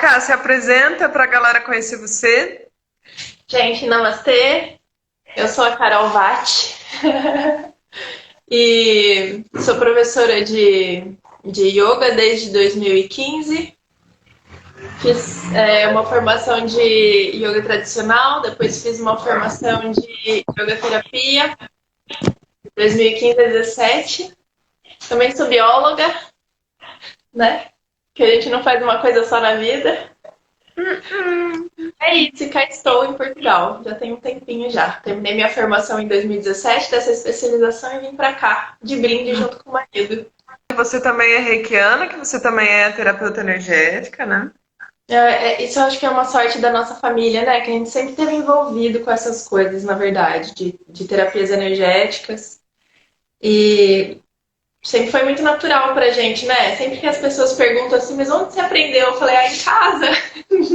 Cá, se apresenta para a galera conhecer você. Gente, namastê. Eu sou a Carol Vatti e sou professora de yoga desde 2015. Fiz uma formação de yoga tradicional, depois fiz uma formação de yoga terapia, 2015 a 2017. Também sou bióloga, né? Que a gente não faz uma coisa só na vida. É isso, e cá estou em Portugal. Já tem um tempinho já. Terminei minha formação em 2017 dessa especialização e vim para cá, de brinde, junto com o marido. Você também é reikiana, que você também é terapeuta energética, né? Isso eu acho que é uma sorte da nossa família, né? Que a gente sempre esteve envolvido com essas coisas, na verdade, de terapias energéticas. E sempre foi muito natural pra gente, né? Sempre que as pessoas perguntam assim, mas onde você aprendeu? Eu falei, em casa.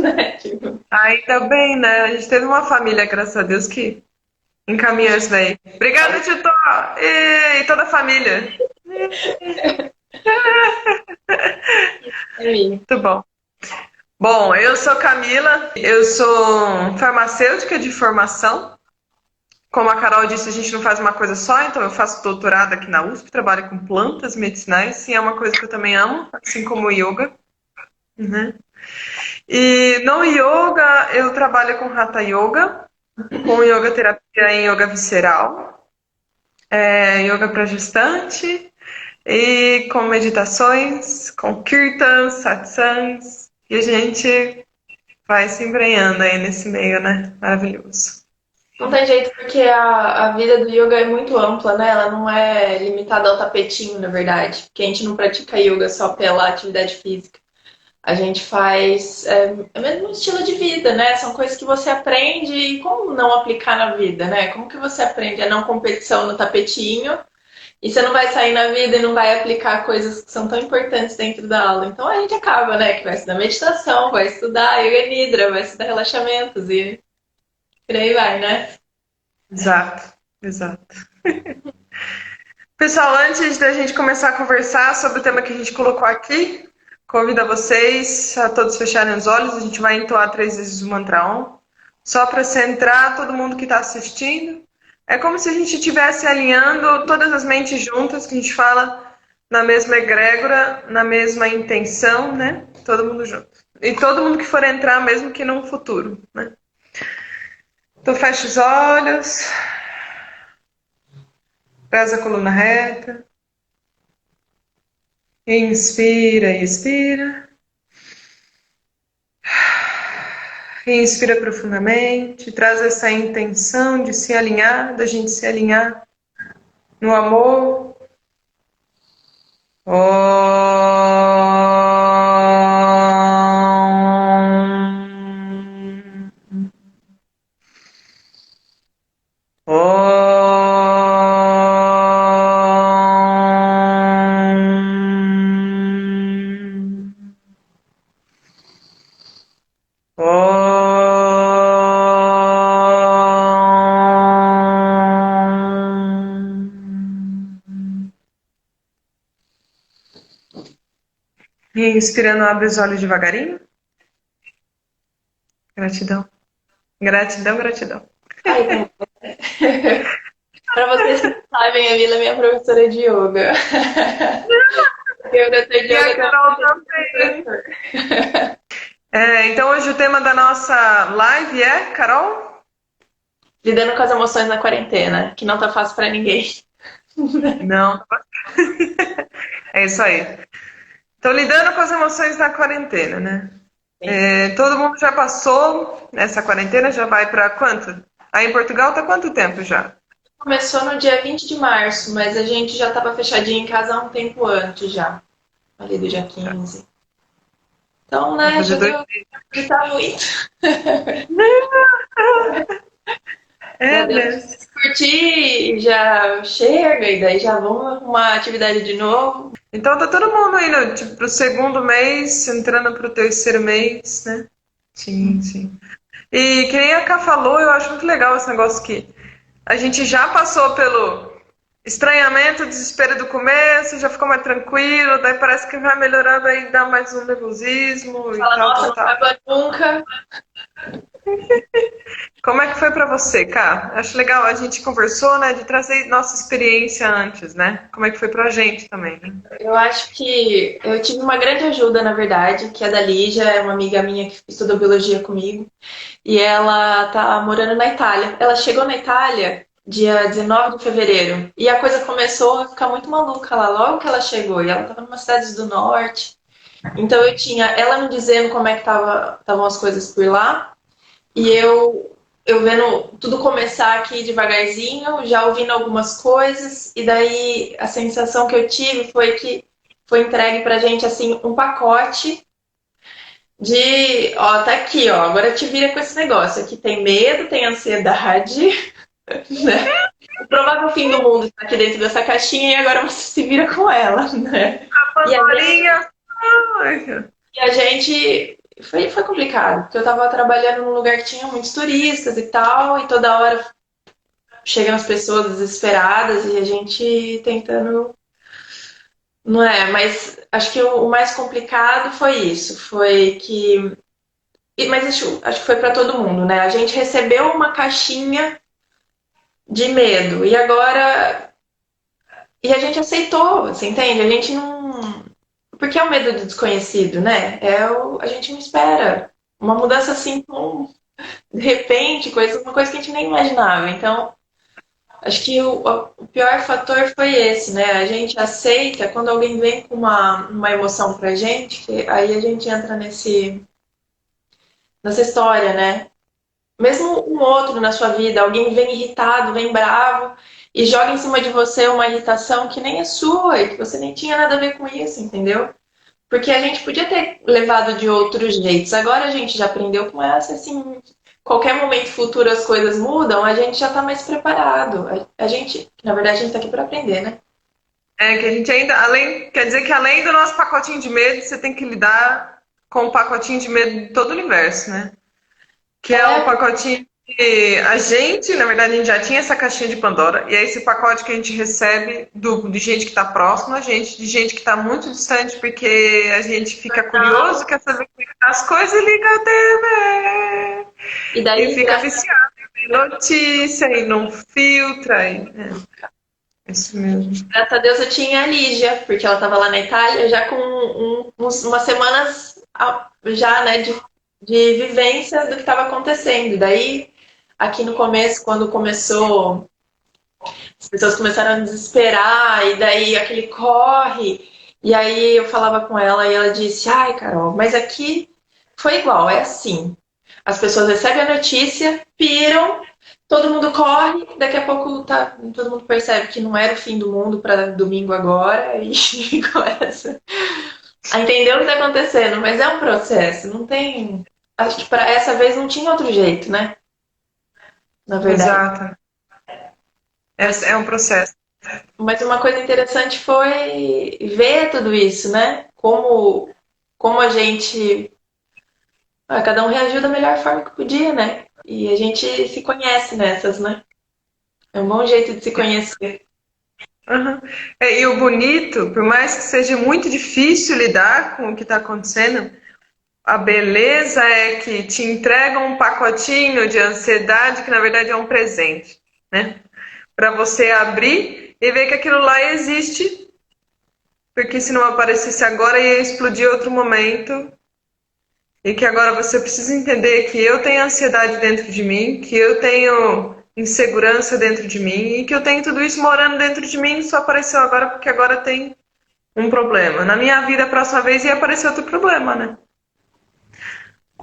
Né? Tipo, Ainda bem, né? A gente teve uma família, graças a Deus, que encaminhou isso daí. Obrigada, Tito! E toda a família. é minha. Muito bom. Bom, eu sou Camila, eu sou farmacêutica de formação. Como a Carol disse, a gente não faz uma coisa só, então eu faço doutorado aqui na USP, trabalho com plantas medicinais, e é uma coisa que eu também amo, assim como o yoga. Uhum. E no yoga, eu trabalho com Hatha Yoga, com yoga terapia em yoga visceral, yoga para gestante, e com meditações, com kirtans, satsangs, e a gente vai se embrenhando aí nesse meio, né? Maravilhoso. Não tem jeito porque a vida do yoga é muito ampla, né? Ela não é limitada ao tapetinho, na verdade. Porque a gente não pratica yoga só pela atividade física. A gente faz o mesmo estilo de vida, né? São coisas que você aprende e como não aplicar na vida, né? Como que você aprende a não competição no tapetinho e você não vai sair na vida e não vai aplicar coisas que são tão importantes dentro da aula. Então a gente acaba, né? Que vai estudar meditação, vai estudar yoga nidra, vai estudar relaxamentos e por aí vai, né? Exato, exato. Pessoal, antes da gente começar a conversar sobre o tema que a gente colocou aqui, convido vocês a todos fecharem os olhos. A gente vai entoar 3 vezes o mantra Om, só para centrar todo mundo que está assistindo. É como se a gente estivesse alinhando todas as mentes juntas, que a gente fala na mesma egrégora, na mesma intenção, né? Todo mundo junto. E todo mundo que for entrar, mesmo que num futuro, né? Então fecha os olhos, traz a coluna reta. Inspira e expira. Inspira profundamente. Traz essa intenção de se alinhar, da gente se alinhar no amor. Om. Om. E inspirando, abre os olhos devagarinho. Gratidão. Gratidão, gratidão. Ai, como... Para vocês que não sabem, a Mila é minha professora de yoga. Eu gostei de E a yoga Carol também. também. Então hoje o tema da nossa live é, Carol? Lidando com as emoções na quarentena, que não tá fácil para ninguém. Não. É isso aí. Então, lidando com as emoções na quarentena, né? Todo mundo já passou essa quarentena, já vai para quanto? Aí em Portugal tá quanto tempo já? Começou no dia 20 de março, mas a gente já estava fechadinho em casa há um tempo antes já. Ali do dia 15. Então, Vai né, fazer já 2 deu meses. pra tá muito. Já É deu mesmo. pra curtir, já chega, e daí já vamos arrumar atividade de novo. Então tá todo mundo indo, tipo, pro segundo mês, entrando pro terceiro mês, né? Sim, sim. E que nem a Ká falou, eu acho muito legal esse negócio que a gente já passou pelo estranhamento, desespero do começo, já ficou mais tranquilo, daí parece que vai melhorando, aí dá mais um nervosismo e Fala, tal, nossa, tal, não tal. acaba nunca. Como é que foi pra você, Cá? Acho legal, a gente conversou, né, de trazer nossa experiência antes, né? Como é que foi pra gente também, né? Eu acho que eu tive uma grande ajuda, na verdade, que é da Lígia, é uma amiga minha que estudou biologia comigo, e ela tá morando na Itália. Ela chegou na Itália dia 19 de fevereiro, e a coisa começou a ficar muito maluca lá, logo que ela chegou, e ela tava numa cidade do norte. Então eu tinha ela me dizendo como é que estavam as coisas por lá, e eu vendo tudo começar aqui devagarzinho, já ouvindo algumas coisas, e daí a sensação que eu tive foi que foi entregue pra gente assim um pacote de, ó, tá aqui, ó, agora te vira com esse negócio. Aqui tem medo, tem ansiedade, né? O provável fim do mundo está aqui dentro dessa caixinha e agora você se vira com ela, né? E a gente, Pandorinha! Ai, e a gente foi complicado, porque eu tava trabalhando num lugar que tinha muitos turistas e tal, e toda hora chegam as pessoas desesperadas e a gente tentando. Não é, mas acho que o mais complicado foi isso. Foi que. Mas isso, acho que foi para todo mundo, né? A gente recebeu uma caixinha de medo e agora. E a gente aceitou, você entende? A gente não. Porque é o medo do desconhecido, né? A gente não espera. Uma mudança assim, de repente, uma coisa que a gente nem imaginava. Então, acho que o pior fator foi esse, né? A gente aceita quando alguém vem com uma emoção pra gente, que aí a gente entra nessa história, né? Mesmo um outro na sua vida, alguém vem irritado, vem bravo e joga em cima de você uma irritação que nem é sua e que você nem tinha nada a ver com isso, entendeu? Porque a gente podia ter levado de outros jeitos. Agora a gente já aprendeu com essa, assim, qualquer momento futuro as coisas mudam, a gente já tá mais preparado. A gente, na verdade, a gente tá aqui para aprender, né? é que a gente ainda, além, quer dizer que além do nosso pacotinho de medo, você tem que lidar com o pacotinho de medo de todo o universo, né? Que é o É, pacotinho que a gente, na verdade, a gente já tinha essa caixinha de Pandora, e é esse pacote que a gente recebe de gente que está próxima a gente, de gente que está muito distante, porque a gente fica curioso, quer saber como é que tá as coisas e liga a TV. e E daí, fica viciado em notícia e não filtra. É isso mesmo. graças a Deus eu tinha a Lígia, porque ela estava lá na Itália já com umas semanas já, né, de vivência do que estava acontecendo. Daí, aqui no começo, quando começou, as pessoas começaram a desesperar, e daí aquele corre. E aí eu falava com ela e ela disse: Ai, Carol, mas aqui foi igual, é assim. As pessoas recebem a notícia, piram, todo mundo corre, daqui a pouco todo mundo percebe que não era o fim do mundo para domingo agora e começa a entender o que está acontecendo. Mas é um processo, não tem. Acho que para essa vez não tinha outro jeito, né? Na verdade. Exato. Mas, É um processo. mas uma coisa interessante foi ver tudo isso, né? Como a gente. Cada um reagiu da melhor forma que podia, né? E a gente se conhece nessas, né? É um bom jeito de se conhecer. Uhum. E o bonito, por mais que seja muito difícil lidar com o que está acontecendo, a beleza é que te entregam um pacotinho de ansiedade que na verdade é um presente, né? Para você abrir e ver que aquilo lá existe, porque se não aparecesse agora ia explodir outro momento e que agora você precisa entender que eu tenho ansiedade dentro de mim, que eu tenho insegurança dentro de mim e que eu tenho tudo isso morando dentro de mim, só apareceu agora porque agora tem um problema. Na minha vida, a próxima vez ia aparecer outro problema, né?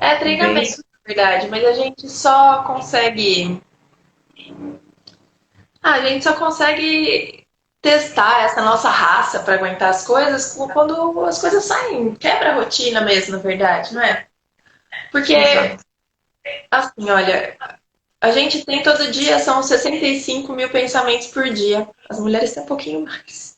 É É bem treinamento, isso. na verdade, mas a gente só consegue. A gente só consegue testar essa nossa raça para aguentar as coisas quando as coisas saem, quebra a rotina mesmo, na verdade, não é? Porque, Exato. assim, olha, a gente tem todo dia, são 65 mil pensamentos por dia. As mulheres têm um pouquinho mais.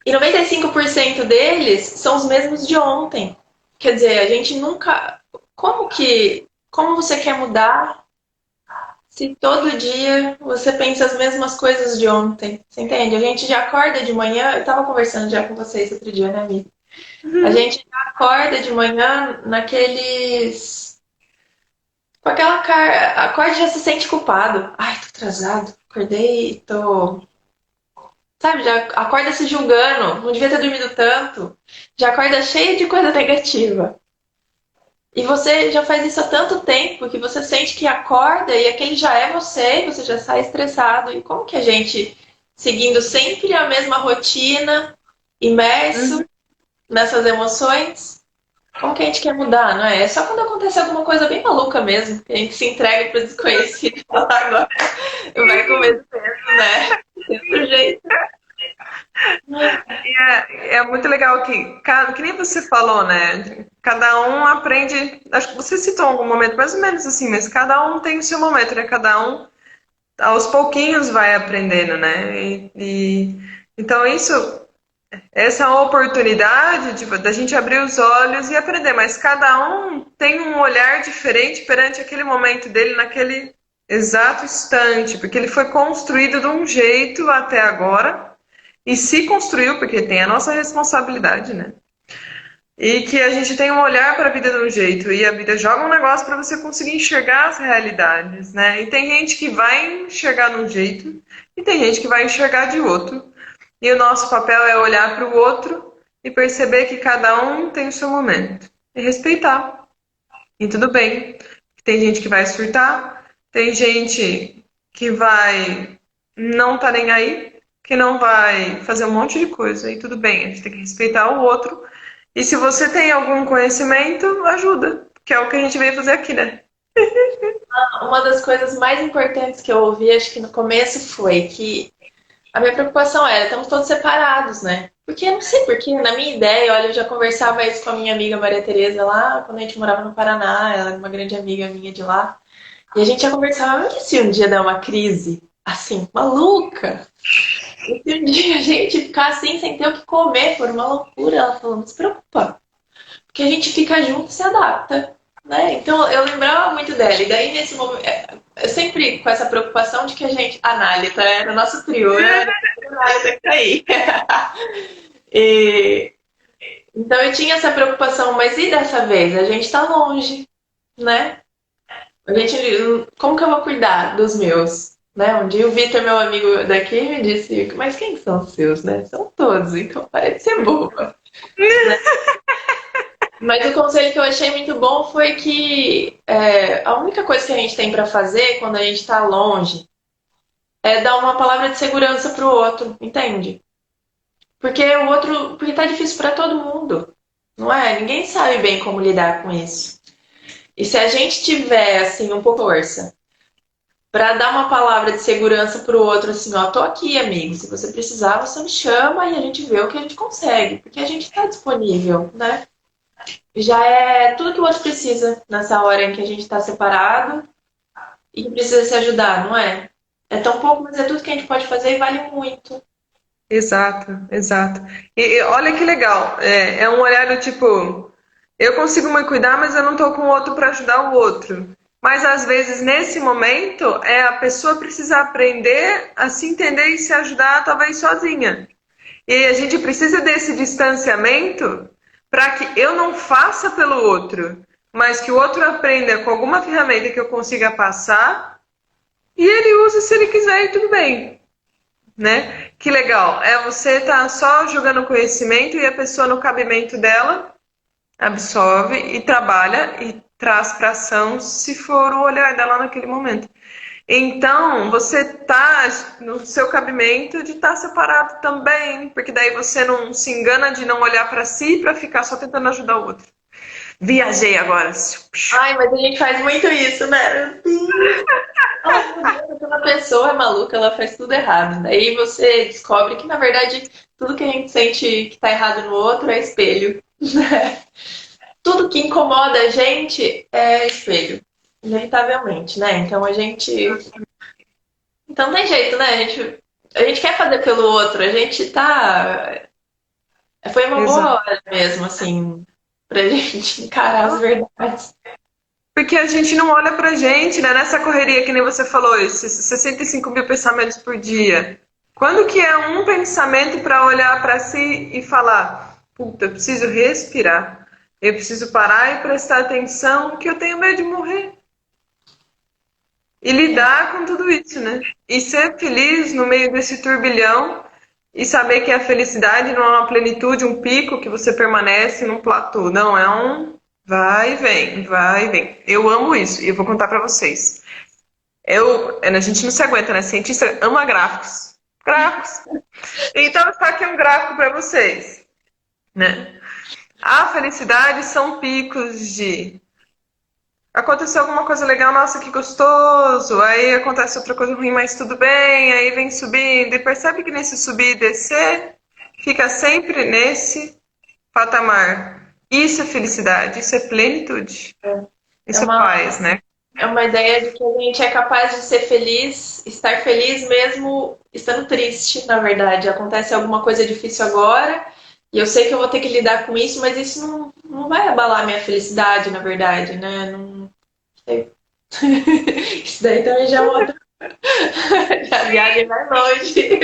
E 95% deles são os mesmos de ontem. Quer dizer, a gente nunca. Como você quer mudar se todo dia você pensa as mesmas coisas de ontem. Você entende? A gente já acorda de manhã, eu tava conversando já com vocês outro dia, né, amiga? A gente já acorda de manhã naqueles. Com aquela cara. Acorda e já se sente culpado. Ai, tô atrasado. Acordei, tô. Sabe, já acorda se julgando. Não devia ter dormido tanto. Já acorda cheio de coisa negativa. E você já faz isso há tanto tempo que você sente que acorda e aquele já é você, e você já sai estressado. E como que a gente, seguindo sempre a mesma rotina, imerso nessas emoções, como que a gente quer mudar, não é? É só quando acontece alguma coisa bem maluca mesmo, que a gente se entrega para o desconhecido e fala, agora vai com o mesmo peso, né? Tem outro jeito. E é muito legal que nem você falou, né? Cada um aprende. Acho que você citou em algum momento, mais ou menos assim, mas cada um tem o seu momento, né? Cada um aos pouquinhos vai aprendendo, né? Então essa é uma oportunidade da gente abrir os olhos e aprender, mas cada um tem um olhar diferente perante aquele momento dele naquele exato instante, porque ele foi construído de um jeito até agora e se construiu, porque tem a nossa responsabilidade, né? E que a gente tem um olhar para a vida de um jeito e a vida joga um negócio para você conseguir enxergar as realidades, né? E tem gente que vai enxergar de um jeito e tem gente que vai enxergar de outro. E o nosso papel é olhar para o outro e perceber que cada um tem o seu momento e respeitar. E tudo bem. Tem gente que vai surtar, tem gente que vai não tá nem aí, que não vai fazer um monte de coisa. E tudo bem, a gente tem que respeitar o outro. E se você tem algum conhecimento, ajuda, que é o que a gente veio fazer aqui, né? Uma das coisas mais importantes que eu ouvi, acho que no começo, foi que a minha preocupação era, estamos todos separados, né? Porque eu não sei porque, na minha ideia, olha, eu já conversava isso com a minha amiga Maria Tereza lá, quando a gente morava no Paraná, ela era uma grande amiga minha de lá. E a gente já conversava, mas e se um dia der uma crise, assim, maluca? E se um dia a gente ficar assim, sem ter o que comer, for uma loucura? Ela falou, não se preocupa, porque a gente fica junto e se adapta, né? Então eu lembrava muito dela. E daí nesse momento, eu sempre com essa preocupação de que a gente, a Nálita, era o nosso trio, era a Nálita que tá aí. E, então eu tinha essa preocupação, mas e dessa vez? A gente tá longe, né? A gente, como que eu vou cuidar dos meus? Né? Um dia o Vitor, meu amigo daqui, me disse, mas quem são os seus, né? São todos, então parece ser boba. Né? Mas o conselho que eu achei muito bom foi que a única coisa que a gente tem para fazer quando a gente está longe é dar uma palavra de segurança pro outro, entende? Porque o outro, porque tá difícil para todo mundo, não é? Ninguém sabe bem como lidar com isso. E se a gente tiver assim um pouco de força para dar uma palavra de segurança pro outro, assim, ó, tô aqui, amigo. Se você precisar, você me chama e a gente vê o que a gente consegue, porque a gente tá disponível, né? Já é tudo que o outro precisa nessa hora em que a gente está separado e que precisa se ajudar, não é? É tão pouco, mas é tudo que a gente pode fazer e vale muito. Exato, exato. E olha que legal. É um olhar do tipo, eu consigo me cuidar, mas eu não tô com o outro para ajudar o outro. Mas às vezes nesse momento a pessoa precisa aprender a se entender e se ajudar talvez sozinha. E a gente precisa desse distanciamento para que eu não faça pelo outro, mas que o outro aprenda com alguma ferramenta que eu consiga passar e ele use se ele quiser e tudo bem, né? Que legal. Você tá só jogando conhecimento e a pessoa no cabimento dela absorve e trabalha e traz para ação se for o olhar dela naquele momento. Então, você tá no seu cabimento de estar separado também, porque daí você não se engana de não olhar para si para ficar só tentando ajudar o outro. Viajei agora. Ai, mas a gente faz muito isso, né? Meu Deus. Aquela pessoa é maluca, ela faz tudo errado. Daí você descobre que, na verdade, tudo que a gente sente que tá errado no outro é espelho. Né? Tudo que incomoda a gente é espelho, inevitavelmente, né? Então a gente. Então não tem jeito, né? A gente quer fazer pelo outro, a gente tá. Foi uma boa Exato. hora mesmo, assim, pra gente encarar as verdades. Porque a gente não olha pra gente, né? Nessa correria, que nem você falou, esses 65 mil pensamentos por dia. Quando que é um pensamento para olhar para si e falar, puta, eu preciso respirar, eu preciso parar e prestar atenção que eu tenho medo de morrer. E lidar com tudo isso, né? E ser feliz no meio desse turbilhão e saber que a felicidade não é uma plenitude, um pico que você permanece num platô. Não, é um vai e vem, vai e vem. Eu amo isso e eu vou contar pra vocês. A gente não se aguenta, né? Cientista ama gráficos. Gráficos. Então, está aqui um gráfico para vocês, né? A felicidade são picos de aconteceu alguma coisa legal, nossa, que gostoso. Aí acontece outra coisa ruim, mas tudo bem. Aí vem subindo e percebe que nesse subir e descer fica sempre nesse patamar. Isso é felicidade, isso é plenitude. É Isso é uma, paz, né? é uma ideia de que a gente é capaz de ser feliz, estar feliz mesmo estando triste, na verdade. Acontece alguma coisa difícil agora e eu sei que eu vou ter que lidar com isso, mas isso não vai abalar minha felicidade, na verdade, né? Não sei. Isso daí também já é outra. Já a viagem vai longe.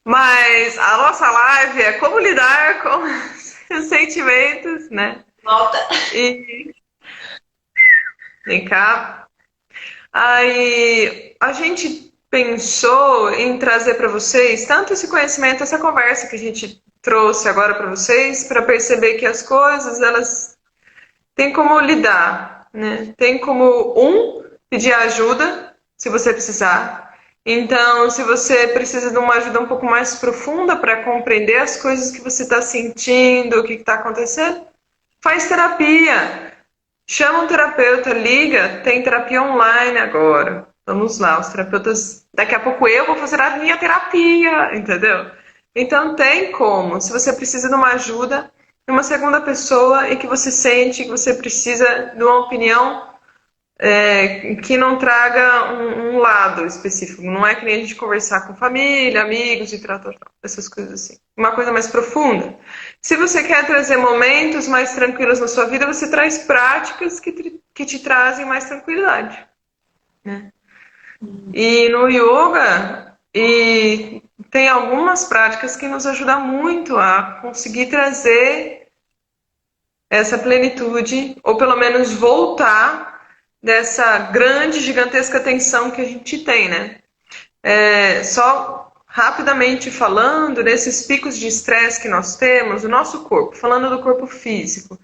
Mas a nossa live é como lidar com os sentimentos, né? Volta. E vem cá. Aí a gente pensou em trazer para vocês tanto esse conhecimento, essa conversa que a gente trouxe agora para vocês, para perceber que as coisas elas têm como lidar, né? Tem como pedir ajuda se você precisar. Então, se você precisa de uma ajuda um pouco mais profunda para compreender as coisas que você está sentindo, o que está acontecendo, faz terapia. Chama um terapeuta, liga, tem terapia online agora. Vamos lá, os terapeutas. Daqui a pouco eu vou fazer a minha terapia, entendeu? Então tem como. Se você precisa de uma ajuda, de uma segunda pessoa e que você sente que você precisa de uma opinião que não traga um lado específico. Não é que nem a gente conversar com família, amigos e tal, essas coisas assim. Uma coisa mais profunda. Se você quer trazer momentos mais tranquilos na sua vida, você traz práticas que te trazem mais tranquilidade, né? E no yoga, tem algumas práticas que nos ajudam muito a conseguir trazer essa plenitude, ou pelo menos voltar dessa grande, gigantesca tensão que a gente tem, né? Só rapidamente falando, nesses picos de estresse que nós temos, o nosso corpo, falando do corpo físico,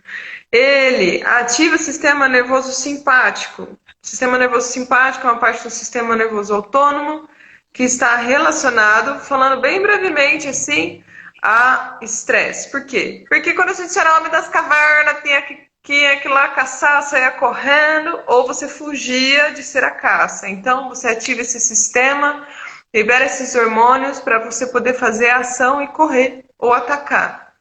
ele ativa o sistema nervoso simpático. O sistema nervoso simpático é uma parte do sistema nervoso autônomo que está relacionado, falando bem brevemente assim, a estresse. Por quê? Porque quando a gente era homem das cavernas, tinha que ir lá caçar, saia correndo, ou você fugia de ser a caça. Então, você ativa esse sistema, libera esses hormônios para você poder fazer a ação e correr ou atacar.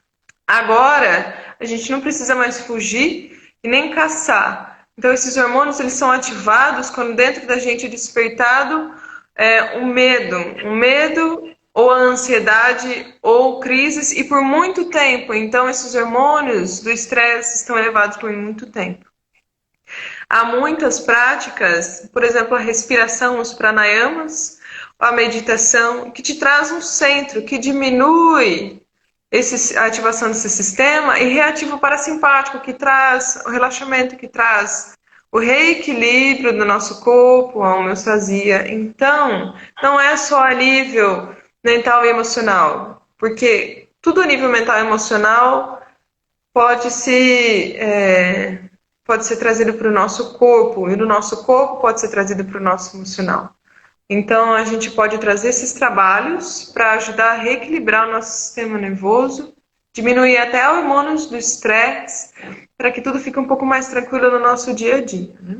Agora, a gente não precisa mais fugir e nem caçar. Então, esses hormônios eles são ativados quando dentro da gente é despertado um medo ou a ansiedade ou crises e por muito tempo. Então, esses hormônios do estresse estão elevados por muito tempo. Há muitas práticas, por exemplo, a respiração, os pranayamas, a meditação, que te traz um centro, que diminui a ativação desse sistema e reativa o parasimpático, que traz o relaxamento, que traz o reequilíbrio do nosso corpo, a homeostasia. Então, não é só a nível mental e emocional, porque tudo a nível mental e emocional pode ser trazido para o nosso corpo, e do nosso corpo pode ser trazido para o nosso emocional. Então, a gente pode trazer esses trabalhos para ajudar a reequilibrar o nosso sistema nervoso, diminuir até hormônios do estresse, para que tudo fique um pouco mais tranquilo no nosso dia a dia, né?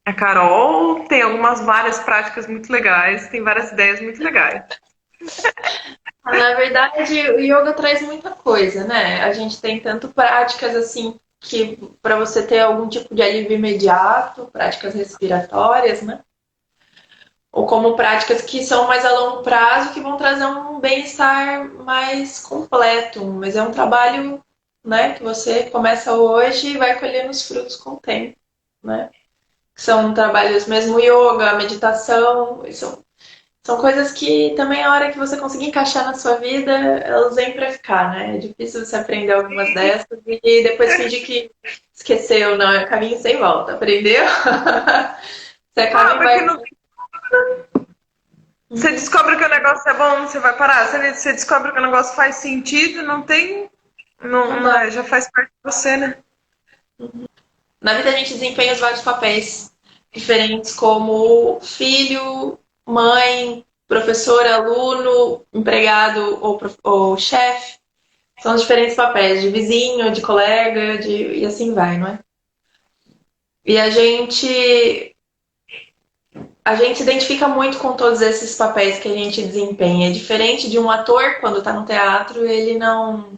A Carol tem várias práticas muito legais, tem várias ideias muito legais. Na verdade, o yoga traz muita coisa, né? A gente tem tanto práticas assim que para você ter algum tipo de alívio imediato, práticas respiratórias, né? Ou como práticas que são mais a longo prazo, que vão trazer um bem-estar mais completo. Mas é um trabalho né? Que você começa hoje e vai colhendo os frutos com o tempo, né? São trabalhos mesmo yoga, meditação, são coisas que também a hora que você conseguir encaixar na sua vida, elas vêm pra ficar, né? É difícil você aprender algumas dessas e depois fingir que esqueceu, não, é caminho sem volta, aprendeu? Você acaba Ah, e porque vai. no você descobre que o negócio é bom, você vai parar. Você descobre que o negócio faz sentido, não tem. Não dá. Já faz parte de você, né? Na vida a gente desempenha os vários papéis diferentes, como filho, mãe, professor, aluno, empregado ou chefe. São os diferentes papéis, de vizinho, de colega, e assim vai, não é? E a gente se identifica muito com todos esses papéis que a gente desempenha. É diferente de um ator, quando está no teatro, ele não.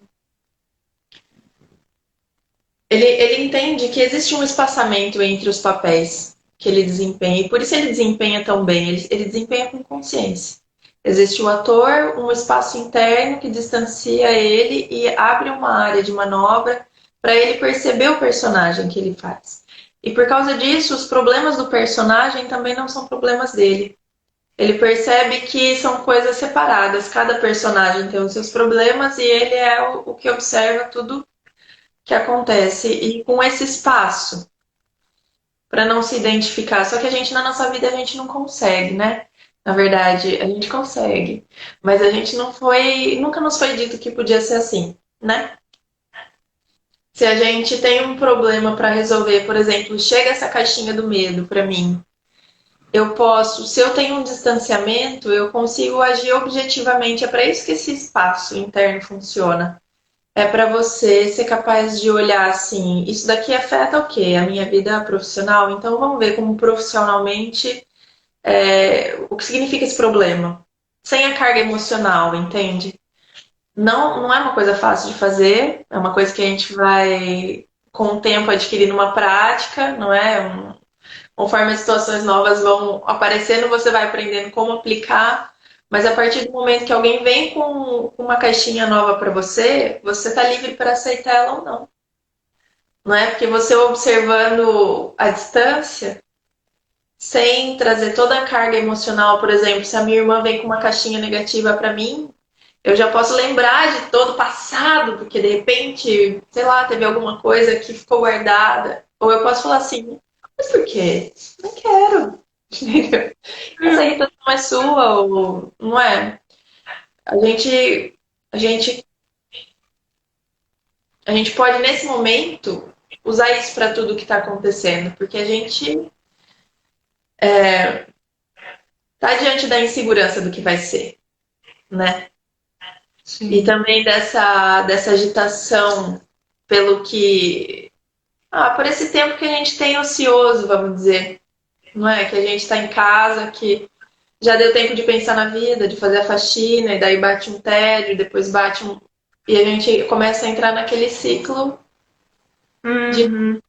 Ele entende que existe um espaçamento entre os papéis que ele desempenha. E por isso ele desempenha tão bem. Ele desempenha com consciência. Existe o ator, um espaço interno que distancia ele e abre uma área de manobra para ele perceber o personagem que ele faz. E por causa disso, os problemas do personagem também não são problemas dele. Ele percebe que são coisas separadas. Cada personagem tem os seus problemas e ele é o que observa tudo que acontece. E com esse espaço para não se identificar. Só que a gente, na nossa vida, a gente não consegue, né? Na verdade, a gente consegue. Mas a gente não foi. Nunca nos foi dito que podia ser assim, né? Se a gente tem um problema para resolver, por exemplo, chega essa caixinha do medo para mim. Eu posso, se eu tenho um distanciamento, eu consigo agir objetivamente. É para isso que esse espaço interno funciona. É para você ser capaz de olhar assim, isso daqui afeta o quê? A minha vida profissional? Então vamos ver como profissionalmente o que significa esse problema. Sem a carga emocional, entende? Não, não é uma coisa fácil de fazer, é uma coisa que a gente vai, com o tempo, adquirindo uma prática, não é? Conforme as situações novas vão aparecendo, você vai aprendendo como aplicar. Mas a partir do momento que alguém vem com uma caixinha nova para você, você está livre para aceitar ela ou não. Não é? Porque você observando a distância, sem trazer toda a carga emocional, por exemplo, se a minha irmã vem com uma caixinha negativa para mim, eu já posso lembrar de todo o passado, porque de repente, sei lá, teve alguma coisa que ficou guardada. Ou eu posso falar assim, mas por quê? Não quero. Essa irritação é sua, ou não é? A gente, a gente, a gente pode, nesse momento, usar isso para tudo que está acontecendo, porque a gente está diante da insegurança do que vai ser, né? E Sim. também dessa agitação pelo que. Por esse tempo que a gente tem ocioso, vamos dizer. Não é? Que a gente está em casa, que já deu tempo de pensar na vida, de fazer a faxina, e daí bate um tédio, depois bate um. E a gente começa a entrar naquele ciclo de. Uhum.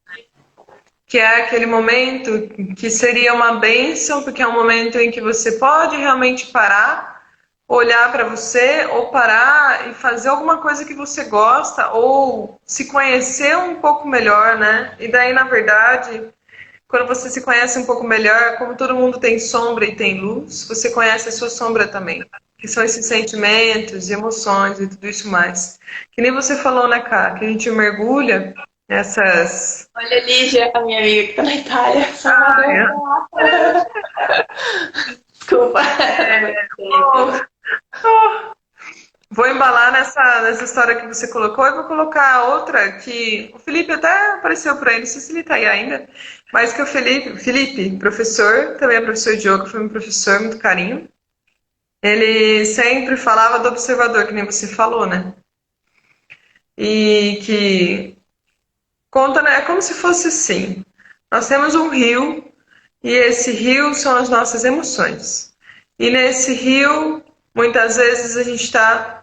Que é aquele momento que seria uma bênção, porque é um momento em que você pode realmente parar, olhar para você, ou parar e fazer alguma coisa que você gosta, ou se conhecer um pouco melhor, né? E daí, na verdade, quando você se conhece um pouco melhor, como todo mundo tem sombra e tem luz, você conhece a sua sombra também. Que são esses sentimentos, emoções e tudo isso mais. Que nem você falou, né, cara? Que a gente mergulha nessas. Olha a Lígia, a minha amiga que tá na Itália. Ai, Salvador. Desculpa. oh, oh. Vou embalar nessa história que você colocou e vou colocar outra que o Felipe até apareceu por aí, não sei se ele está aí ainda, mas que o Felipe, professor, também é professor de yoga, foi meu professor, muito carinho. Ele sempre falava do observador, que nem você falou, né? E que conta, né? É como se fosse assim. Nós temos um rio e esse rio são as nossas emoções. E nesse rio, muitas vezes a gente está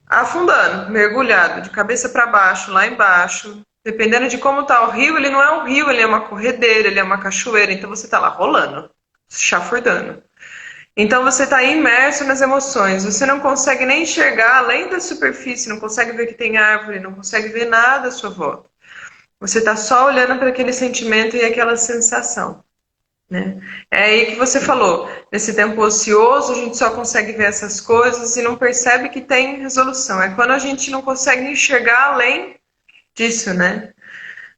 afundando, mergulhado, de cabeça para baixo, lá embaixo. Dependendo de como está o rio, ele não é um rio, ele é uma corredeira, ele é uma cachoeira. Então você está lá rolando, se chafurdando. Então você está imerso nas emoções, você não consegue nem enxergar além da superfície, não consegue ver que tem árvore, não consegue ver nada à sua volta. Você está só olhando para aquele sentimento e aquela sensação, né? É aí que você falou, nesse tempo ocioso a gente só consegue ver essas coisas e não percebe que tem resolução. É quando a gente não consegue enxergar além disso, né?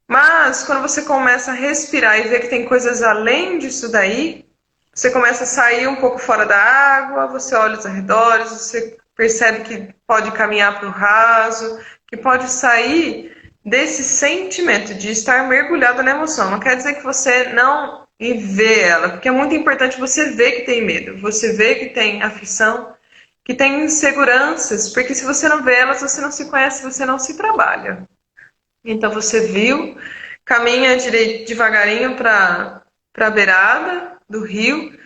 Mas quando você começa a respirar e ver que tem coisas além disso daí, você começa a sair um pouco fora da água, você olha os arredores, você percebe que pode caminhar para o raso, que pode sair desse sentimento de estar mergulhado na emoção. Não quer dizer que você não vê ela, porque é muito importante você ver que tem medo, você ver que tem aflição, que tem inseguranças, porque se você não vê elas, você não se conhece, você não se trabalha. Então você viu, caminha devagarinho para a beirada do rio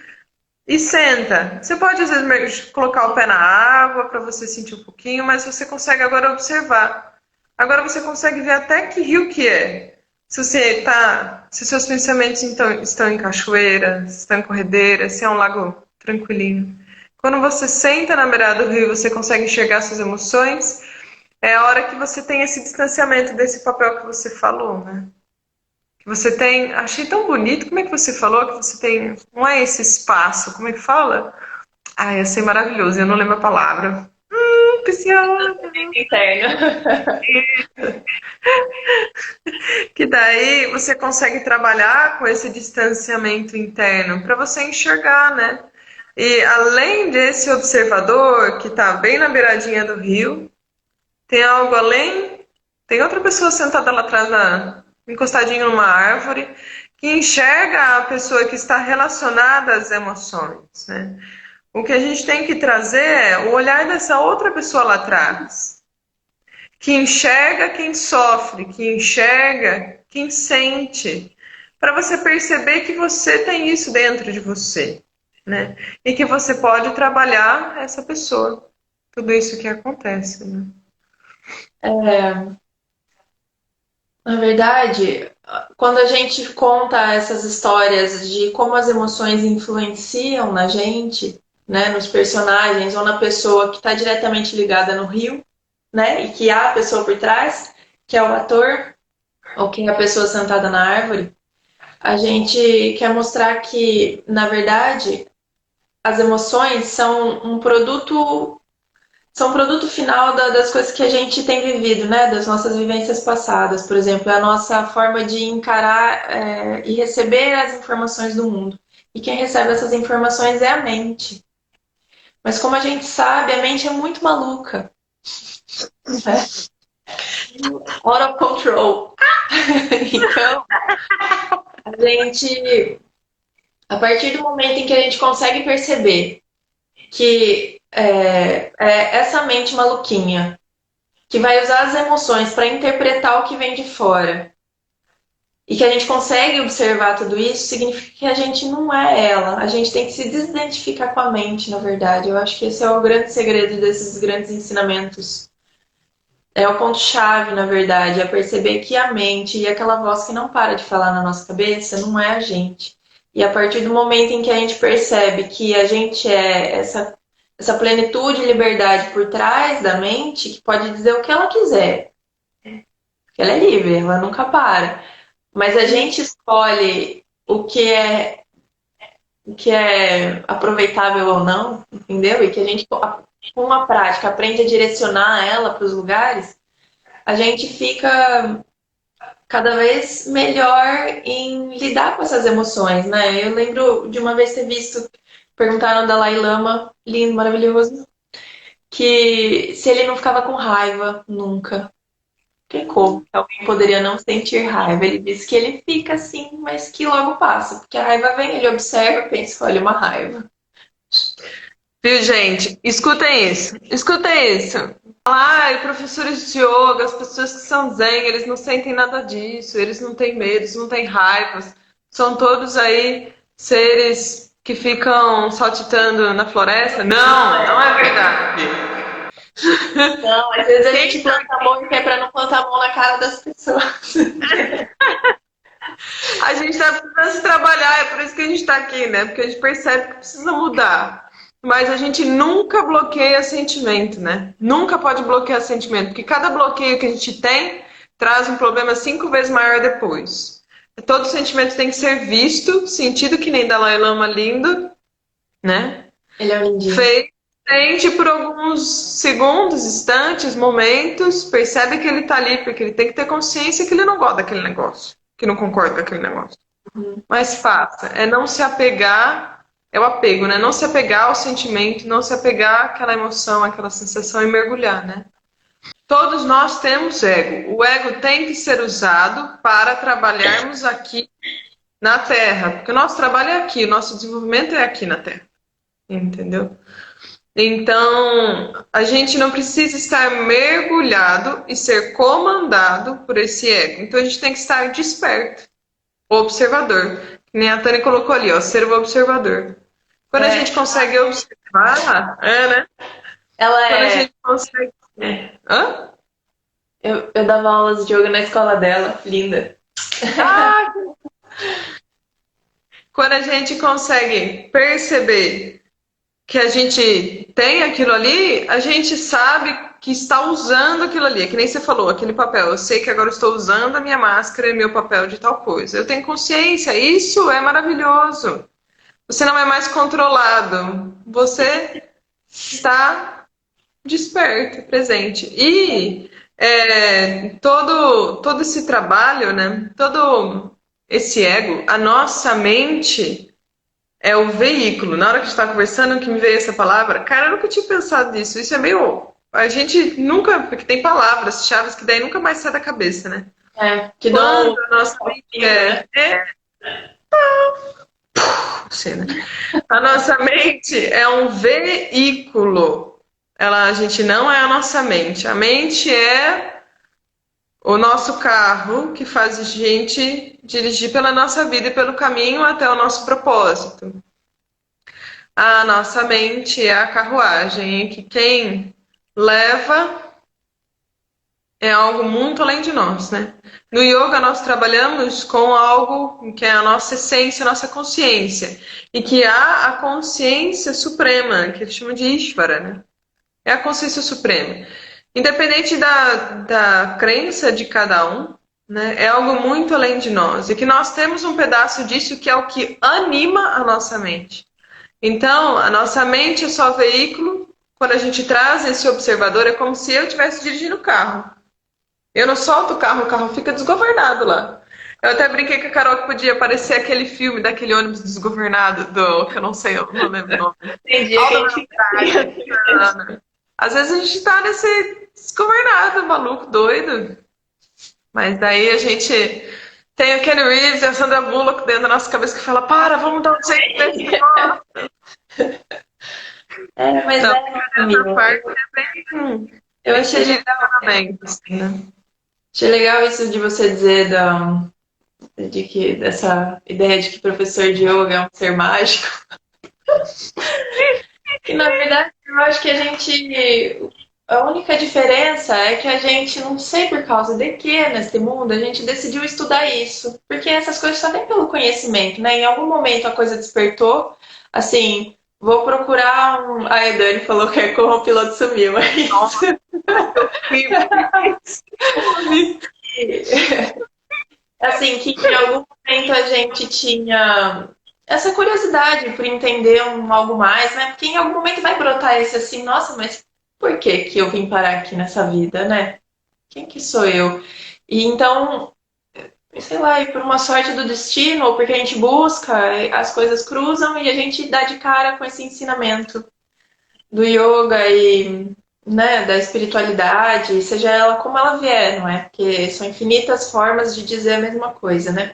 e senta. Você pode às vezes colocar o pé na água para você sentir um pouquinho, mas você consegue agora observar. Agora você consegue ver até que rio que é. Se seus pensamentos estão em cachoeira, se estão em corredeira, se é um lago tranquilinho. Quando você senta na beirada do rio, você consegue enxergar suas emoções. É a hora que você tem esse distanciamento desse papel que você falou, né? Que você tem. Achei tão bonito. Como é que você falou? Que você tem. Não é esse espaço. Como é que fala? Ah, ia ser maravilhoso. Eu não lembro a palavra. Preciosa. Interno. Que daí você consegue trabalhar com esse distanciamento interno para você enxergar, né? E além desse observador que está bem na beiradinha do rio, tem algo além, tem outra pessoa sentada lá atrás, encostadinho numa árvore, que enxerga a pessoa que está relacionada às emoções, né? O que a gente tem que trazer é o olhar dessa outra pessoa lá atrás, que enxerga quem sofre, que enxerga quem sente, para você perceber que você tem isso dentro de você, né? E que você pode trabalhar essa pessoa, tudo isso que acontece, né? Na verdade, quando a gente conta essas histórias de como as emoções influenciam na gente, né, nos personagens ou na pessoa que está diretamente ligada no rio, né, e que há a pessoa por trás, que é o ator, ou que é a pessoa sentada na árvore, a gente quer mostrar que, na verdade, as emoções são um produto final das coisas que a gente tem vivido, né? Das nossas vivências passadas, por exemplo, é a nossa forma de encarar e receber as informações do mundo. E quem recebe essas informações é a mente. Mas como a gente sabe, a mente é muito maluca. Né? Out of control. Então, a partir do momento em que a gente consegue perceber que essa mente maluquinha que vai usar as emoções para interpretar o que vem de fora e que a gente consegue observar tudo isso, significa que a gente não é ela. A gente tem que se desidentificar com a mente, na verdade. Eu acho que esse é o grande segredo desses grandes ensinamentos. É o ponto-chave, na verdade, é perceber que a mente e aquela voz que não para de falar na nossa cabeça não é a gente. E a partir do momento em que a gente percebe que a gente é essa plenitude e liberdade por trás da mente, que pode dizer o que ela quiser. Porque ela é livre, ela nunca para. Mas a gente escolhe o que é aproveitável ou não, entendeu? E que a gente, com a prática, aprende a direcionar ela para os lugares, a gente fica cada vez melhor em lidar com essas emoções, né? Eu lembro de uma vez ter visto, perguntaram ao Dalai Lama, lindo, maravilhoso, que se ele não ficava com raiva nunca. Tem como? Alguém poderia não sentir raiva. Ele disse que ele fica assim, mas que logo passa. Porque a raiva vem, ele observa e pensa, olha, uma raiva. Viu, gente? Escutem isso. Escutem isso. Ai, professores de yoga, as pessoas que são zen, eles não sentem nada disso, eles não têm medo, eles não têm raivas. São todos aí seres que ficam saltitando na floresta. Não, não é verdade. Não, às vezes a gente planta a mão que é pra não plantar a mão na cara das pessoas. A gente tá precisando se trabalhar, é por isso que a gente tá aqui, né? Porque a gente percebe que precisa mudar. Mas a gente nunca bloqueia sentimento, né? Nunca pode bloquear sentimento, porque cada bloqueio que a gente tem traz um problema 5 vezes maior depois. Todo sentimento tem que ser visto, sentido que nem Dalai Lama lindo, né? Ele é um lindinho. Sente por alguns segundos, instantes, momentos, percebe que ele tá ali, porque ele tem que ter consciência que ele não gosta daquele negócio, que não concorda com aquele negócio. Mas faça, é não se apegar, é o apego, né? Não se apegar ao sentimento, não se apegar àquela emoção, àquela sensação e mergulhar, né? Todos nós temos ego. O ego tem que ser usado para trabalharmos aqui na Terra, porque o nosso trabalho é aqui, o nosso desenvolvimento é aqui na Terra, entendeu? Então, a gente não precisa estar mergulhado e ser comandado por esse ego. Então, a gente tem que estar desperto, observador. Que nem a Tânia colocou ali, ó, ser o observador. Quando a gente consegue observar, né? Ela Quando a é. gente consegue. Hã? Eu dava aulas de yoga na escola dela, linda. Ah, quando a gente consegue perceber que a gente tem aquilo ali, a gente sabe que está usando aquilo ali. É que nem você falou, aquele papel. Eu sei que agora eu estou usando a minha máscara e meu papel de tal coisa. Eu tenho consciência. Isso é maravilhoso. Você não é mais controlado. Você está desperto, presente. E todo esse trabalho, né? Todo esse ego, a nossa mente é o veículo. Na hora que a gente está conversando, que me veio essa palavra, cara, eu nunca tinha pensado nisso. Isso é meio. A gente nunca. Porque tem palavras, chaves que daí nunca mais sai da cabeça, né? Que Quando não. a nossa mente a nossa mente é um veículo. A gente não é a nossa mente. A mente é o nosso carro que faz a gente dirigir pela nossa vida e pelo caminho até o nosso propósito. A nossa mente é a carruagem, em que quem leva é algo muito além de nós, né? No yoga nós trabalhamos com algo que é a nossa essência, a nossa consciência. E que há a consciência suprema, que eles chamam de Ishvara, né? É a consciência suprema. Independente da crença de cada um, né? É algo muito além de nós. E que nós temos um pedaço disso que é o que anima a nossa mente. Então, a nossa mente é só veículo. Quando a gente traz esse observador, é como se eu estivesse dirigindo o carro. Eu não solto o carro fica desgovernado lá. Eu até brinquei com a Carol que podia aparecer aquele filme daquele ônibus desgovernado que eu não sei, eu não lembro o nome. Tem dia que a gente Às vezes a gente tá nesse desgovernado, maluco, doido. Mas daí a gente tem o Kenny Reeves e a Sandra Bullock dentro da nossa cabeça que fala, para, vamos dar um jeito nesse negócio. mas Não, amiga, essa parte é bem... eu achei bem, assim, né? Achei legal isso de você dizer dessa ideia de que professor de yoga é um ser mágico. E na verdade, eu acho que a única diferença é que a gente, não sei por causa de que nesse mundo, a gente decidiu estudar isso. Porque essas coisas só vêm pelo conhecimento, né? Em algum momento a coisa despertou, assim, vou procurar um... A Dani falou que como o piloto sumiu, mas... Assim, que em algum momento a gente tinha essa curiosidade por entender algo mais, né? Porque em algum momento vai brotar esse assim, nossa, mas por que que eu vim parar aqui nessa vida, né? Quem que sou eu? E então, sei lá, e por uma sorte do destino, ou porque a gente busca, as coisas cruzam e a gente dá de cara com esse ensinamento do yoga e, né, da espiritualidade, seja ela como ela vier, não é? Porque são infinitas formas de dizer a mesma coisa, né?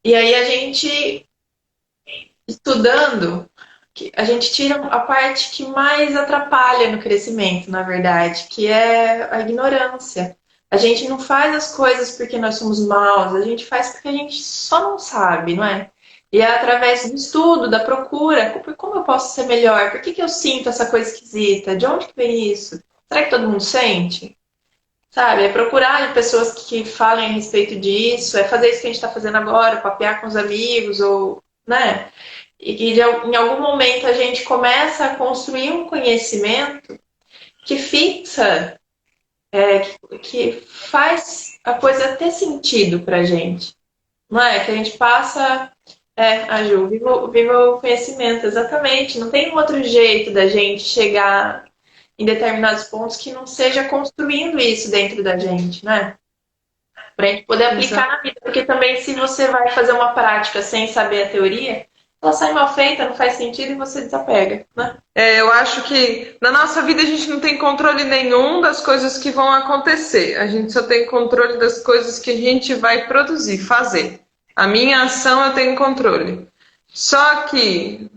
E aí a gente, estudando, a gente tira a parte que mais atrapalha no crescimento, na verdade, que é a ignorância. A gente não faz as coisas porque nós somos maus, a gente faz porque a gente só não sabe, não é? E é através do estudo, da procura, como eu posso ser melhor? Por que eu sinto essa coisa esquisita? De onde que vem isso? Será que todo mundo sente? Sabe? É procurar pessoas que falem a respeito disso, é fazer isso que a gente está fazendo agora, papear com os amigos, ou, né? e que em algum momento a gente começa a construir um conhecimento que fixa, que faz a coisa ter sentido pra gente. Não é? Que a gente passa. A Ju, viva o conhecimento, exatamente. Não tem um outro jeito da gente chegar em determinados pontos que não seja construindo isso dentro da gente, né? Pra gente poder aplicar na vida. Porque também, se você vai fazer uma prática sem saber a teoria, ela sai mal feita, não faz sentido e você desapega, né? Eu acho que na nossa vida a gente não tem controle nenhum das coisas que vão acontecer. A gente só tem controle das coisas que a gente vai produzir, fazer. A minha ação eu tenho controle. Só que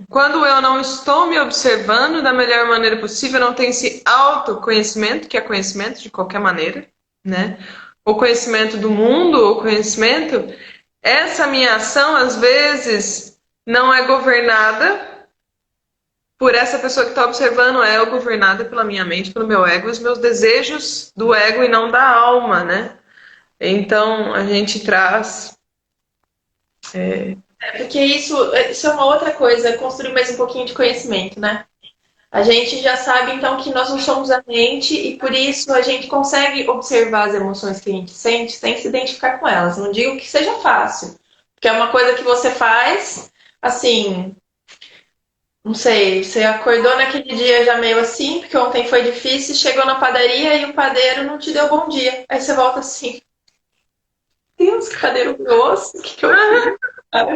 quando eu não estou me observando da melhor maneira possível, eu não tenho esse autoconhecimento, que é conhecimento de qualquer maneira, né? O conhecimento do mundo, o conhecimento, essa minha ação às vezes não é governada por essa pessoa que está observando, é governada pela minha mente, pelo meu ego, os meus desejos do ego e não da alma, né? Então a gente traz. Porque isso é uma outra coisa, construir mais um pouquinho de conhecimento, né? A gente já sabe, então, que nós não somos a mente e por isso a gente consegue observar as emoções que a gente sente sem se identificar com elas. Não digo que seja fácil, porque é uma coisa que você faz, assim, não sei, você acordou naquele dia já meio assim, porque ontem foi difícil, chegou na padaria e o padeiro não te deu bom dia. Aí você volta assim, Deus, que padeiro grosso, o que eu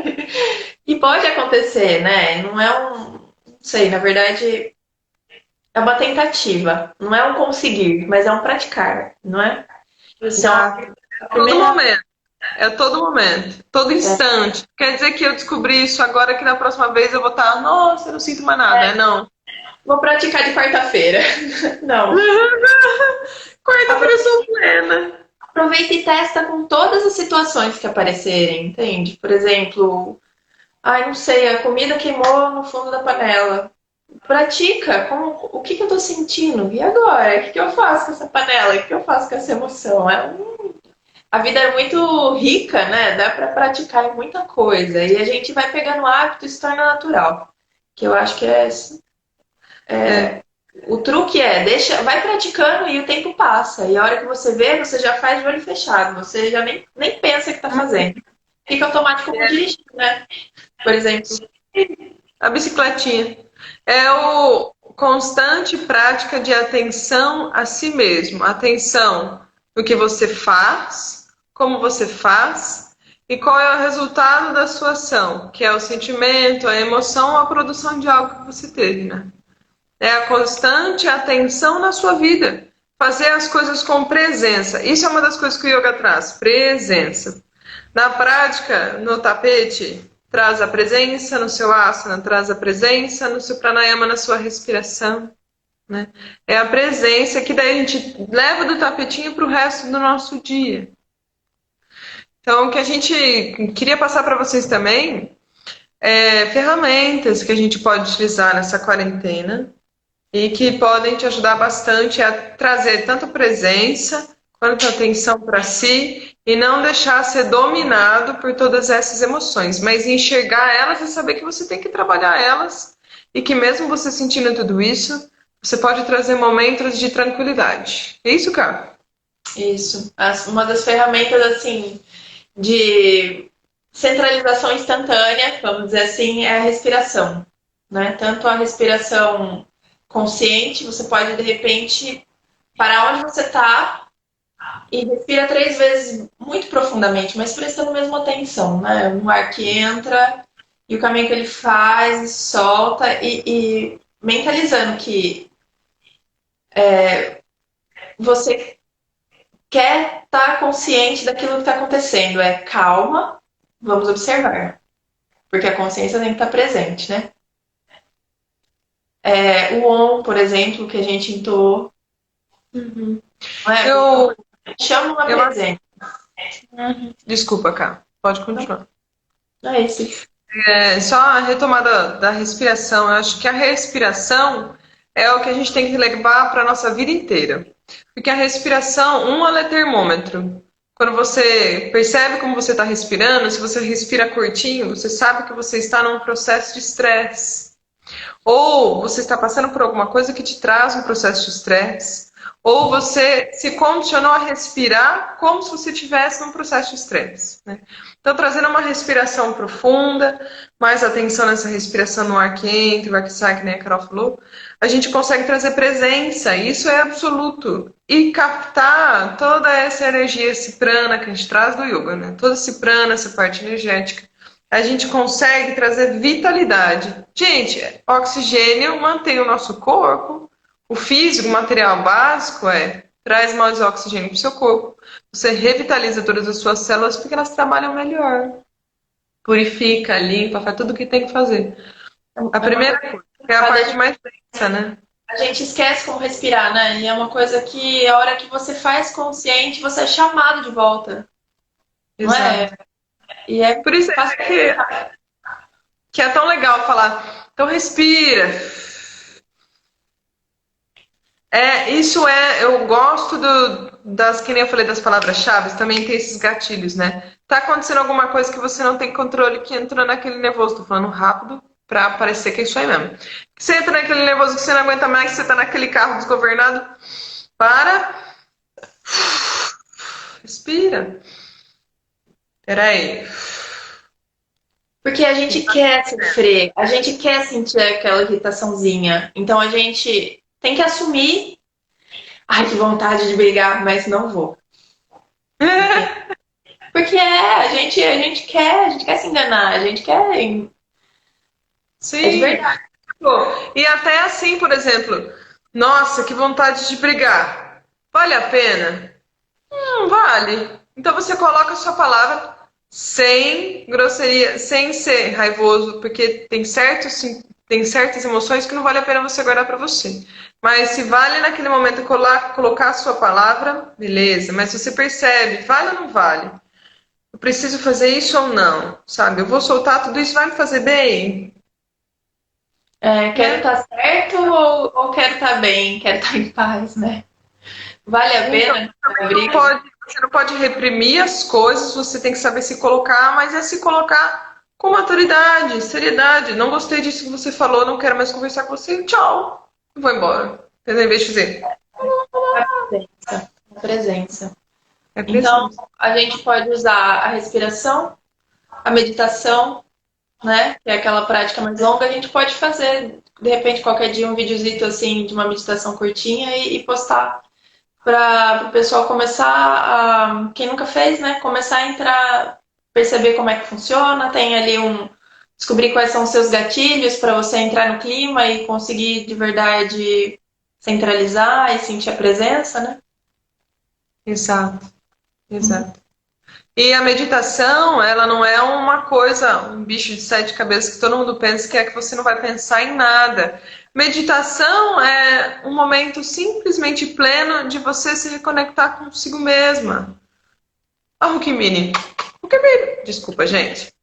fiz? E pode acontecer, né? Não é não sei, na verdade é uma tentativa, não é um conseguir, mas é um praticar, não é? Exato. Então, a Todo primeira. momento. É todo momento, todo instante. Quer dizer que eu descobri isso agora que na próxima vez eu vou estar, nossa, eu não sinto mais nada. Não. Vou praticar de quarta-feira. Não. Quarta-feira eu sou plena. Aproveita e testa com todas as situações que aparecerem, entende? Por exemplo, ai, não sei, a comida queimou no fundo da panela. Pratica o que eu tô sentindo. E agora? O que eu faço com essa panela? O que eu faço com essa emoção? A vida é muito rica, né? Dá pra praticar em muita coisa. E a gente vai pegando hábito e se torna natural. Que eu acho que o truque vai praticando e o tempo passa. E a hora que você vê, você já faz de olho fechado. Você já nem pensa que tá fazendo. Fica automático como dirigir, né? Por exemplo. A bicicletinha. É o constante prática de atenção a si mesmo. Atenção no que você faz, como você faz e qual é o resultado da sua ação, que é o sentimento, a emoção, a produção de algo que você teve, né? É a constante atenção na sua vida. Fazer as coisas com presença. Isso é uma das coisas que o yoga traz, presença. Na prática, no tapete, traz a presença no seu asana, traz a presença no seu pranayama, na sua respiração. Né? É a presença que daí a gente leva do tapetinho para o resto do nosso dia. Então, o que a gente queria passar para vocês também é ferramentas que a gente pode utilizar nessa quarentena e que podem te ajudar bastante a trazer tanto presença quanto atenção para si e não deixar ser dominado por todas essas emoções, mas enxergar elas e saber que você tem que trabalhar elas e que mesmo você sentindo tudo isso, você pode trazer momentos de tranquilidade. É isso, cara? Isso. Uma das ferramentas, assim, de centralização instantânea, vamos dizer assim, é a respiração. Né? Tanto a respiração consciente, você pode, de repente, parar onde você está e respira 3 vezes muito profundamente, mas prestando mesmo atenção, né? Um ar que entra e o caminho que ele faz e solta e mentalizando que você quer estar consciente daquilo que está acontecendo. Calma, vamos observar. Porque a consciência tem que estar presente, né? O on, por exemplo, que a gente entoou. Uhum. Chama uma presença. Desculpa, Cá. Pode continuar. Não é isso. Só a retomada da respiração. Eu acho que a respiração é o que a gente tem que levar para a nossa vida inteira. Porque a respiração, ela é termômetro. Quando você percebe como você está respirando, se você respira curtinho, você sabe que você está num processo de estresse. Ou você está passando por alguma coisa que te traz um processo de estresse. Ou você se condicionou a respirar como se você estivesse num processo de estresse, né? Então, trazendo uma respiração profunda, mais atenção nessa respiração no ar que entra, o ar que sai, que nem a Carol falou, a gente consegue trazer presença, isso é absoluto. E captar toda essa energia, esse prana que a gente traz do yoga, né? Todo esse prana, essa parte energética. A gente consegue trazer vitalidade. Gente, oxigênio mantém o nosso corpo. O físico, o material básico traz mais oxigênio para o seu corpo. Você revitaliza todas as suas células porque elas trabalham melhor. Purifica, limpa, faz tudo o que tem que fazer. A primeira coisa, que é a parte mais densa, né? A gente esquece como respirar, né? E é uma coisa que a hora que você faz consciente, você é chamado de volta. Não é? Exato. E é Por isso que é tão legal falar. Então respira. Eu gosto que nem eu falei das palavras-chave, também tem esses gatilhos, né? Tá acontecendo alguma coisa que você não tem controle, que entra naquele nervoso, tô falando rápido pra parecer que é isso aí mesmo. Que você entra naquele nervoso que você não aguenta mais, que você tá naquele carro desgovernado, para, respira. Peraí. porque a gente quer sofrer, a gente quer sentir aquela irritaçãozinha. Então a gente tem que assumir. Ai, que vontade de brigar, mas não vou. Porque a gente quer se enganar, a gente quer. Sim. É de verdade. E até assim, por exemplo, nossa, que vontade de brigar. Vale a pena? Não vale. Então você coloca a sua palavra sem grosseria, sem ser raivoso, porque tem certas emoções que não vale a pena você guardar para você. Mas se vale naquele momento colocar a sua palavra, beleza. Mas se você percebe, vale ou não vale? Eu preciso fazer isso ou não? Sabe? Eu vou soltar tudo isso, vai me fazer bem? Quero estar certo ou quero estar bem, quero estar em paz, né? Vale a pena a briga? Você não pode reprimir as coisas, você tem que saber se colocar, mas é se colocar com maturidade, seriedade. Não gostei disso que você falou, não quero mais conversar com você, tchau. Vou embora. Entendeu? Em vez de dizer. A presença. É Então, preciso. a gente pode usar a respiração, a meditação, né? Que é aquela prática mais longa. A gente pode fazer, de repente, qualquer dia um videozito assim de uma meditação curtinha e postar para o pessoal começar a, quem nunca fez, né? Começar a entrar, perceber como é que funciona. Tem ali descobrir quais são os seus gatilhos para você entrar no clima e conseguir de verdade centralizar e sentir a presença, né? Exato, exato. E a meditação, ela não é uma coisa, um bicho de sete cabeças que todo mundo pensa que é que você não vai pensar em nada. Meditação é um momento simplesmente pleno de você se reconectar consigo mesma. Ah, Rukmini. Rukmini. Desculpa, gente.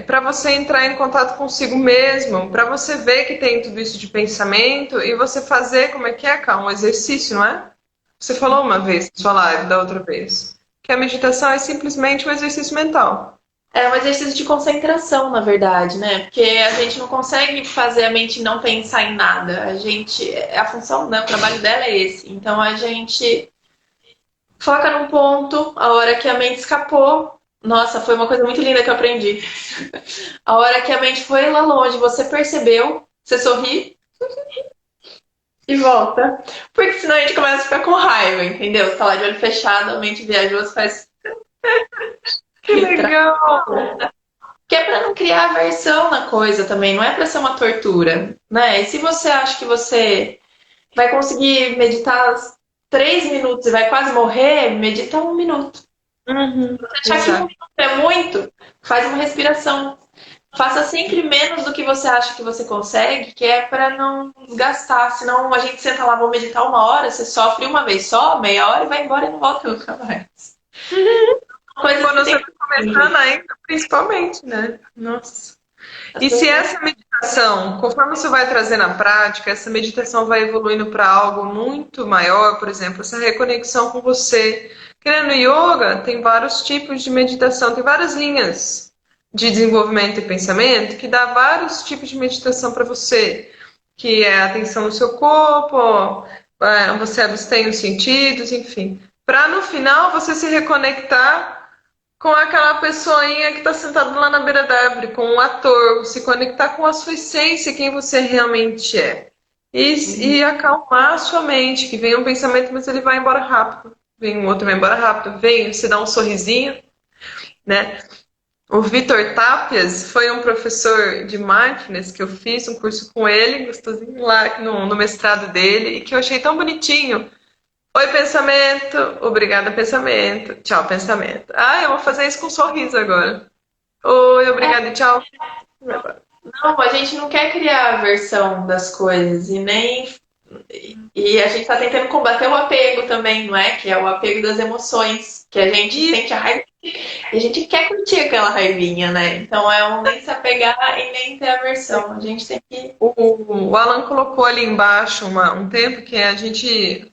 Para você entrar em contato consigo mesmo, para você ver que tem tudo isso de pensamento e você fazer, como é que é, Ká? Um exercício, não é? Você falou uma vez na sua live da outra vez, que a meditação é simplesmente um exercício mental. É um exercício de concentração, na verdade, né? Porque a gente não consegue fazer a mente não pensar em nada. A função, né? O trabalho dela é esse. Então a gente foca num ponto, a hora que a mente escapou. Nossa, foi uma coisa muito linda que eu aprendi. A hora que a mente foi lá longe, você percebeu, você sorri e volta. Porque senão a gente começa a ficar com raiva, entendeu? Você tá lá de olho fechado, a mente viajou, você faz. Que legal! Que é para não criar aversão na coisa também, não é para ser uma tortura, né? E se você acha que você vai conseguir meditar 3 minutos e vai quase morrer, medita 1 minuto. Uhum, Se achar que 1 minuto é muito, faz uma respiração. Faça sempre menos do que você acha que você consegue, que é para não desgastar. Senão a gente senta lá, vou meditar 1 hora, você sofre uma vez só, meia hora e vai embora e não volta nunca mais. Quando você está começando ainda, principalmente, né? Nossa. As E se pessoas... essa meditação, conforme você vai trazer na prática, essa meditação vai evoluindo para algo muito maior, por exemplo, essa reconexão com você. Porque no yoga tem vários tipos de meditação, tem várias linhas de desenvolvimento e pensamento que dá vários tipos de meditação para você, que é a atenção no seu corpo, você abstém os sentidos, enfim. Para no final você se reconectar com aquela pessoinha que está sentada lá na beira da árvore, com um ator, se conectar com a sua essência, quem você realmente é. E acalmar a sua mente, que vem um pensamento, mas ele vai embora rápido. Vem um outro, vai embora rápido. Vem, você dá um sorrisinho, né? O Vitor Tapias foi um professor de mindfulness que eu fiz um curso com ele, gostosinho, lá no mestrado dele, e que eu achei tão bonitinho. Oi, pensamento. Obrigada, pensamento. Tchau, pensamento. Ah, eu vou fazer isso com um sorriso agora. Oi, obrigada e tchau. Não, a gente não quer criar a versão das coisas e nem. E a gente está tentando combater o apego também, não é? Que é o apego das emoções. Que a gente sente a raiva e a gente quer curtir aquela raivinha, né? Então é um nem se apegar e nem ter aversão. A gente tem que. O Alan colocou ali embaixo um tempo que a gente.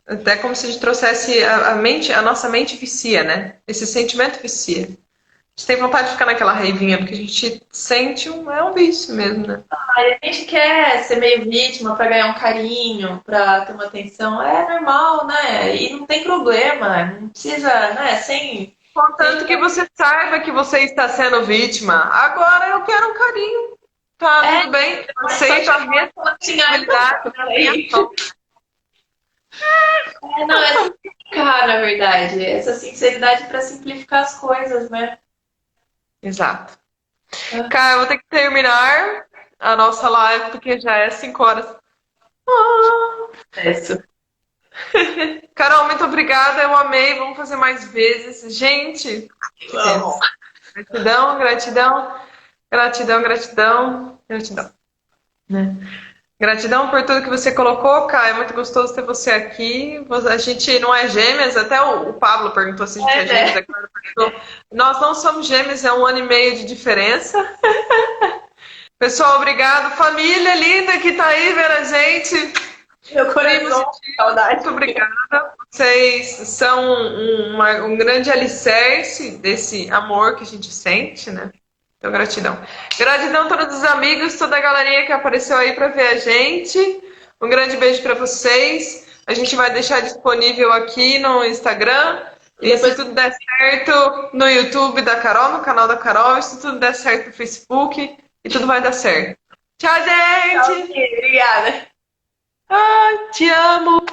Até como se a gente trouxesse a mente, a nossa mente vicia, né? Esse sentimento vicia. A gente tem vontade de ficar naquela raivinha, porque a gente sente é um vício mesmo, né? A gente quer ser meio vítima para ganhar um carinho, para ter uma atenção. É normal, né? E não tem problema. Não precisa, né? Sem. Contanto que você saiba que você está sendo vítima. Agora eu quero um carinho. Tá, tudo bem. Eu aceito a responsabilidade da minha ação. Não, é simplificar, na verdade. Essa sinceridade para simplificar as coisas, né? Exato. Cara, eu vou ter que terminar a nossa live, porque já é 5 horas. Isso. Carol, muito obrigada. Eu amei. Vamos fazer mais vezes. Gente, Vamos. gratidão, gratidão, gratidão, gratidão, gratidão. Né? Gratidão por tudo que você colocou, Kai. É muito gostoso ter você aqui. A gente não é gêmeas, até o Pablo perguntou se a gente é gêmeas. Nós não somos gêmeas, é 1 ano e meio de diferença. Pessoal, obrigado. Família linda que tá aí vendo a gente. Meu coração, saudade. Muito obrigada. Vocês são um grande alicerce desse amor que a gente sente, né? Então, gratidão. Gratidão a todos os amigos, toda a galerinha que apareceu aí para ver a gente. Um grande beijo para vocês. A gente vai deixar disponível aqui no Instagram. E se tudo der certo no YouTube da Carol, no canal da Carol, se tudo der certo no Facebook, e tudo vai dar certo. Tchau, gente! Tchau, obrigada. Ai, te amo!